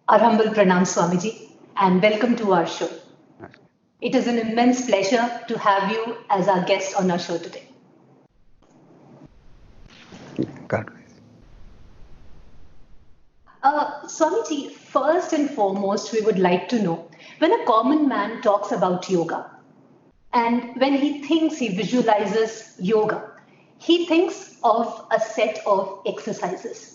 Our humble pranam, Swamiji, and welcome to our show. It is an immense pleasure to have you as our guest on our show today. God bless. Swamiji, first and foremost, we would like to know when a common man talks about yoga and when he thinks he visualizes yoga, he thinks of a set of exercises.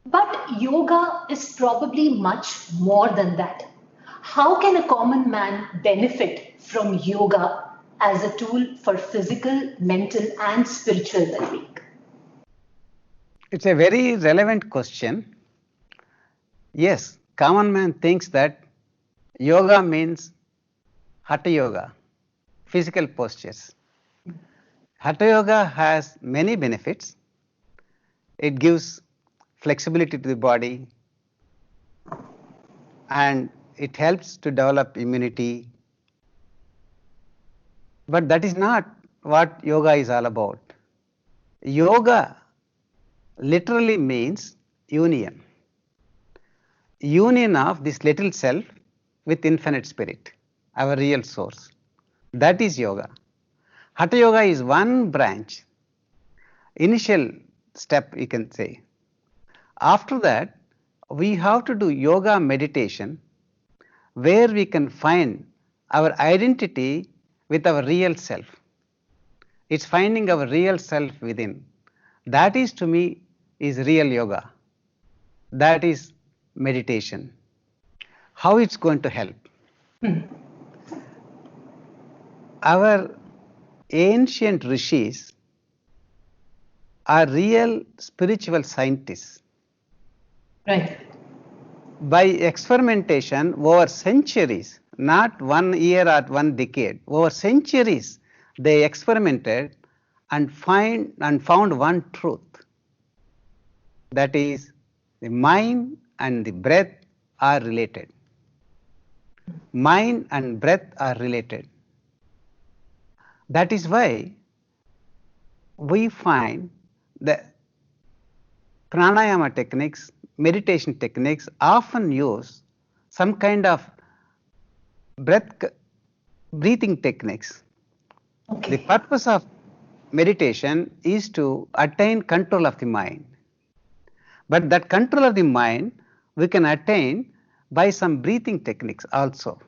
But yoga is probably much more than that. How can a common man benefit from yoga as a tool for physical, mental, and spiritual well being? It's a very relevant question. Yes, common man thinks that yoga means hatha yoga, physical postures. Hatha yoga has many benefits. It gives flexibility to the body and it helps to develop immunity. But that is not what yoga is all about. Yoga literally means union. Union of this little self with infinite spirit, our real source. That is yoga. Hatha yoga is one branch, initial step you can say. After that, we have to do yoga meditation where we can find our identity with our real self. It's finding our real self within. That is to me is real yoga. That is meditation. How it's going to help? Our ancient rishis are real spiritual scientists. Right. By experimentation over centuries, not 1 year or 1 decade, over centuries, they experimented and found one truth. That is, the mind and the breath are related. Mind and breath are related. That is why we find that pranayama techniques, meditation techniques often use some kind of breathing techniques. The Okay. purpose of meditation is to attain control of the mind. But that control of the mind we can attain by some breathing techniques also.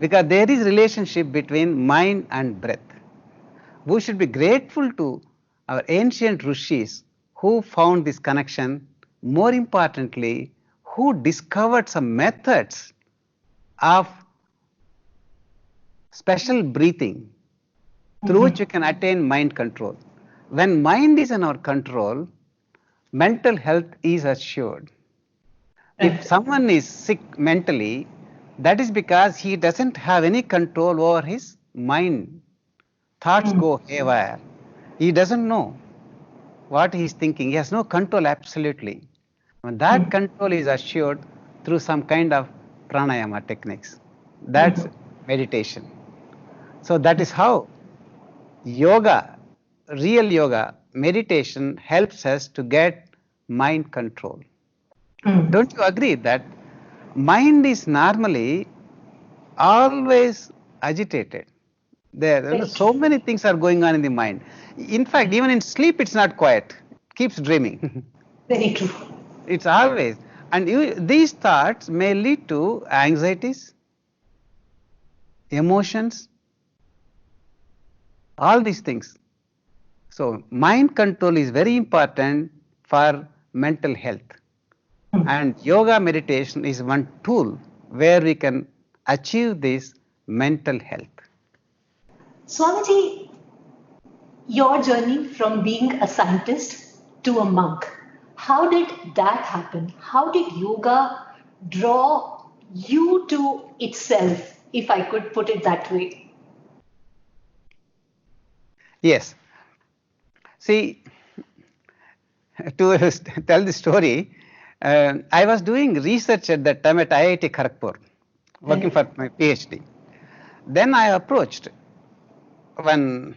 Because there is relationship between mind and breath. We should be grateful to our ancient rishis who found this connection, more importantly, who discovered some methods of special breathing through which we can attain mind control. When mind is in our control, mental health is assured. If Right. someone is sick mentally, that is because he doesn't have any control over his mind. Thoughts go haywire. He doesn't know what he is thinking. He has no control absolutely. And that control is assured through some kind of pranayama techniques. That's meditation. So that is how yoga, real yoga, meditation helps us to get mind control. Don't you agree that mind is normally always agitated? There are Very so true. many things are going on in the mind. In fact, even in sleep, it's not quiet. It keeps dreaming. Very true. It's always. And these thoughts may lead to anxieties, emotions, all these things. So, mind control is very important for mental health. And yoga meditation is one tool where we can achieve this mental health. Swamiji, your journey from being a scientist to a monk, how did that happen? How did yoga draw you to itself, if I could put it that way? Yes. See, to tell the story, I was doing research at that time at IIT Kharagpur, working Right. for my PhD. Then I approached one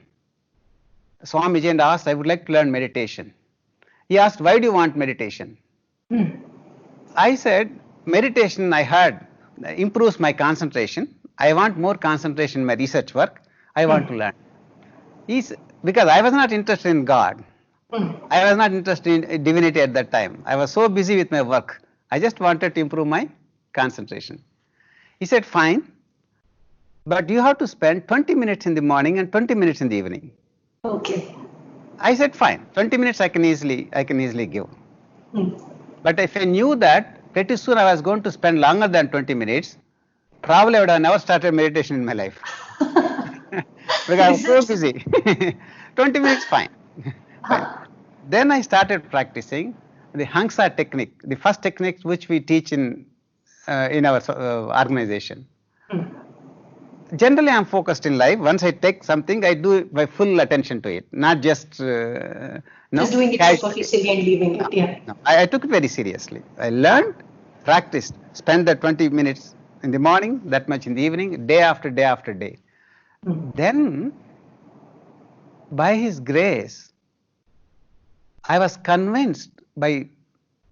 Swamiji and asked, I would like to learn meditation. He asked, why do you want meditation? I said, meditation, I heard, improves my concentration. I want more concentration in my research work. I want to learn. Because I was not interested in God. I was not interested in divinity at that time. I was so busy with my work. I just wanted to improve my concentration. He said, fine, but you have to spend 20 minutes in the morning and 20 minutes in the evening. Okay. I said, fine, 20 minutes I can easily give. But if I knew that pretty soon I was going to spend longer than 20 minutes, probably I would have never started meditation in my life. Because I was so busy. 20 minutes, fine. Fine. Then I started practicing the Hangsa technique, the first technique which we teach in our organization. Generally, I'm focused in life. Once I take something, I do my full attention to it, not just just doing it superficially and leaving it. Yeah. No, I took it very seriously. I learned, practiced, spent the 20 minutes in the morning, that much in the evening, day after day after day. Then, by His grace, I was convinced by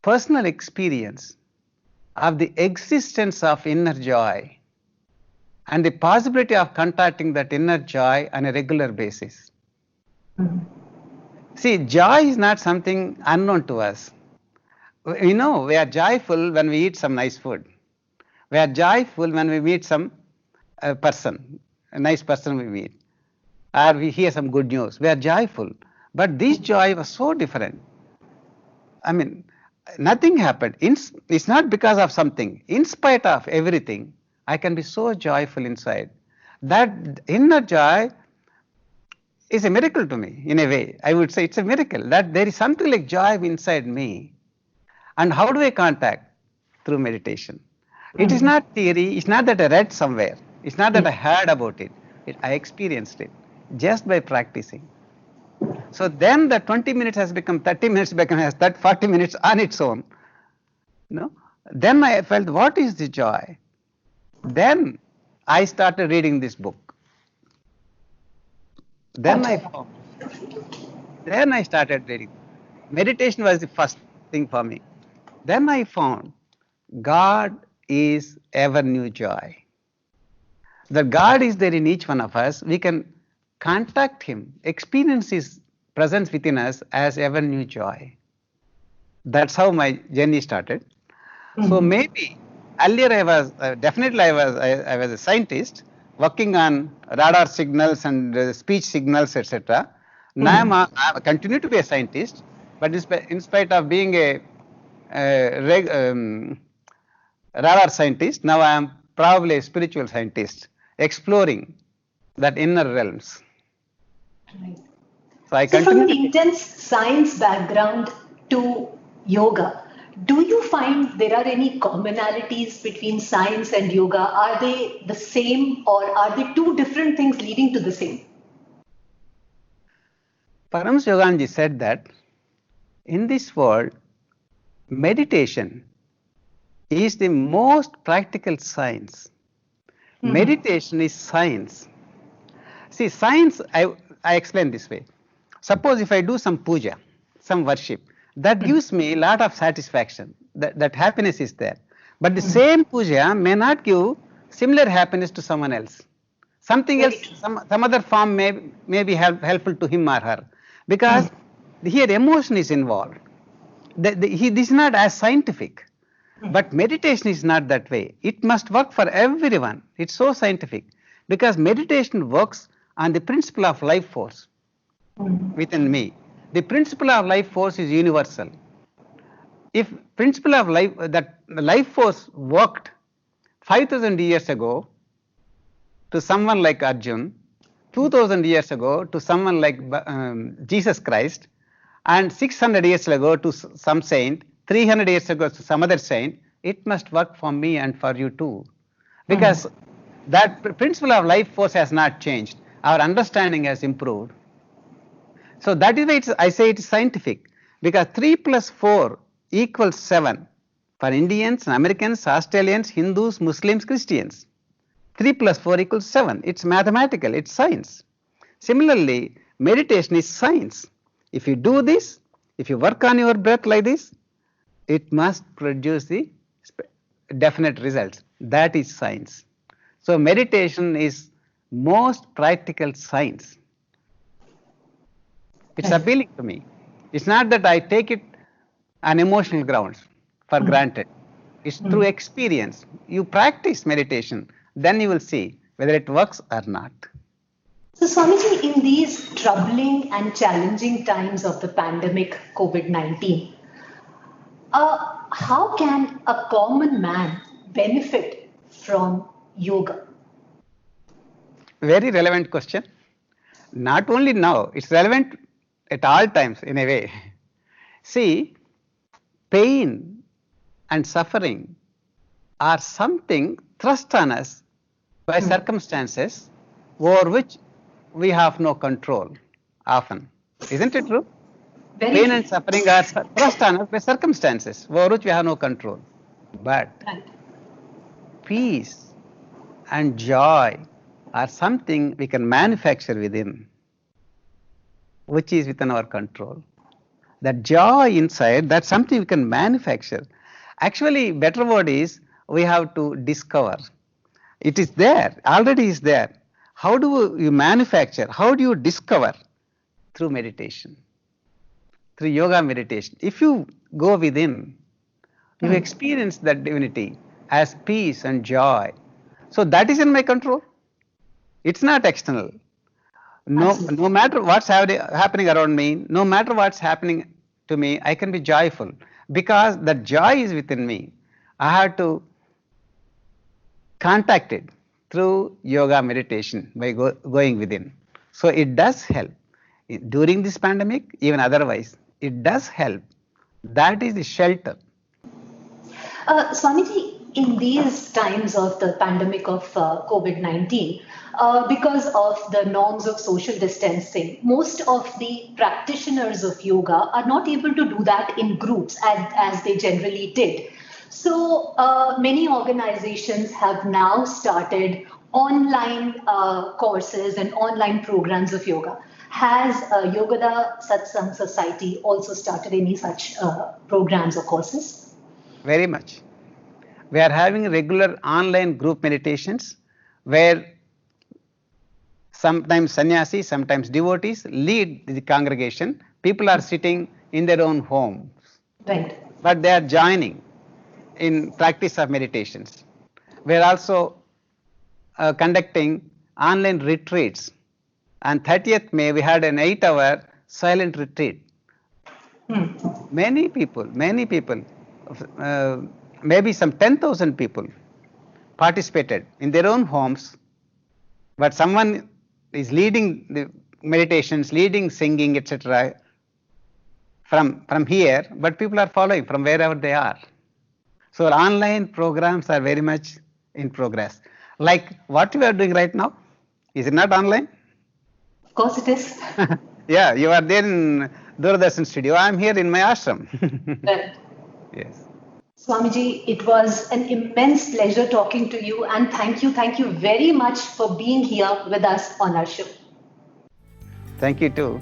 personal experience of the existence of inner joy and the possibility of contacting that inner joy on a regular basis. See, joy is not something unknown to us. We know we are joyful when we eat some nice food. We are joyful when we meet some person, a nice person we meet, or we hear some good news. We are joyful. But this joy was so different. I mean, nothing happened. It's not because of something. In spite of everything, I can be so joyful inside. That inner joy is a miracle to me, in a way. I would say it's a miracle that there is something like joy inside me. And how do I contact? Through meditation. It is not theory. It's not that I read somewhere. It's not that I heard about it. I experienced it just by practicing. So then the 20 minutes has become 30 minutes, has that 40 minutes on its own. No? Then I felt, what is the joy? Then I started reading this book. Then I started reading. Meditation was the first thing for me. Then I found God is ever new joy. That God is there in each one of us. We can contact Him, experience His presence within us as ever new joy. That's how my journey started. So maybe earlier I was definitely I was a scientist working on radar signals and speech signals, etc. Now I continue to be a scientist, but in spite of being a radar scientist, now I am probably a spiritual scientist exploring that inner realms. Right. So from an intense science background to yoga, do you find there are any commonalities between science and yoga? Are they the same, or are they two different things leading to the same? Paramahansa Yogananda said that in this world, meditation is the most practical science. Meditation is science. See, science, I explain this way. Suppose if I do some puja, some worship, that gives me a lot of satisfaction. That happiness is there. But the same puja may not give similar happiness to someone else. Something else, some other form may be helpful to him or her. Because here emotion is involved. This is not as scientific. But meditation is not that way. It must work for everyone. It's so scientific. Because meditation works on the principle of life force within me. The principle of life force is universal. If principle of life, that life force worked 5,000 years ago to someone like Arjun, 2,000 years ago to someone like Jesus Christ, and 600 years ago to some saint, 300 years ago to some other saint, it must work for me and for you too. Because that principle of life force has not changed. Our understanding has improved. So that is why I say it is scientific. Because 3 plus 4 equals 7 for Indians, Americans, Australians, Hindus, Muslims, Christians. 3 plus 4 equals 7. It's mathematical, it's science. Similarly, meditation is science. If you do this, if you work on your breath like this, it must produce the definite results. That is science. So meditation is most practical science. It's Right. appealing to me. It's not that I take it on emotional grounds for granted. It's through experience. You practice meditation, then you will see whether it works or not. So, Swamiji, in these troubling and challenging times of the pandemic COVID-19, how can a common man benefit from yoga? Very relevant question. Not only now, it's relevant at all times in a way. See, pain and suffering are something thrust on us by circumstances over which we have no control often. Isn't it true? Very Pain true. and suffering are thrust on us by circumstances over which we have no control. But Right. peace and joy are something we can manufacture within, which is within our control. That joy inside, that's something we can manufacture. Actually, better word is we have to discover. It is there, already is there. How do you manufacture? How do you discover? Through meditation, through yoga meditation. If you go within, you experience that divinity as peace and joy. So that is in my control. It's not external. Absolutely. No matter what's happening around me, no matter what's happening to me, I can be joyful because that joy is within me. I have to contact it through yoga meditation by going within. So it does help during this pandemic, even otherwise. It does help. That is the shelter. Swamiji, in these times of the pandemic of COVID-19, because of the norms of social distancing, most of the practitioners of yoga are not able to do that in groups as they generally did. So many organizations have now started online courses and online programs of yoga. Has Yogada Satsang Society also started any such programs or courses? Very much. We are having regular online group meditations where sometimes sannyasis, sometimes devotees lead the congregation. People are sitting in their own homes, Right. but they are joining in practice of meditations. We are also conducting online retreats. On 30th May, we had an 8-hour silent retreat. Many people, maybe some 10,000 people participated in their own homes, but someone is leading the meditations, leading singing, etc. from here, but people are following from wherever they are. So online programs are very much in progress. Like what we are doing right now, is it not online? Of course it is. Yeah, you are there in Doordarshan studio. I am here in my ashram. Right. Yes. Swamiji, it was an immense pleasure talking to you, and thank you very much for being here with us on our show. Thank you too.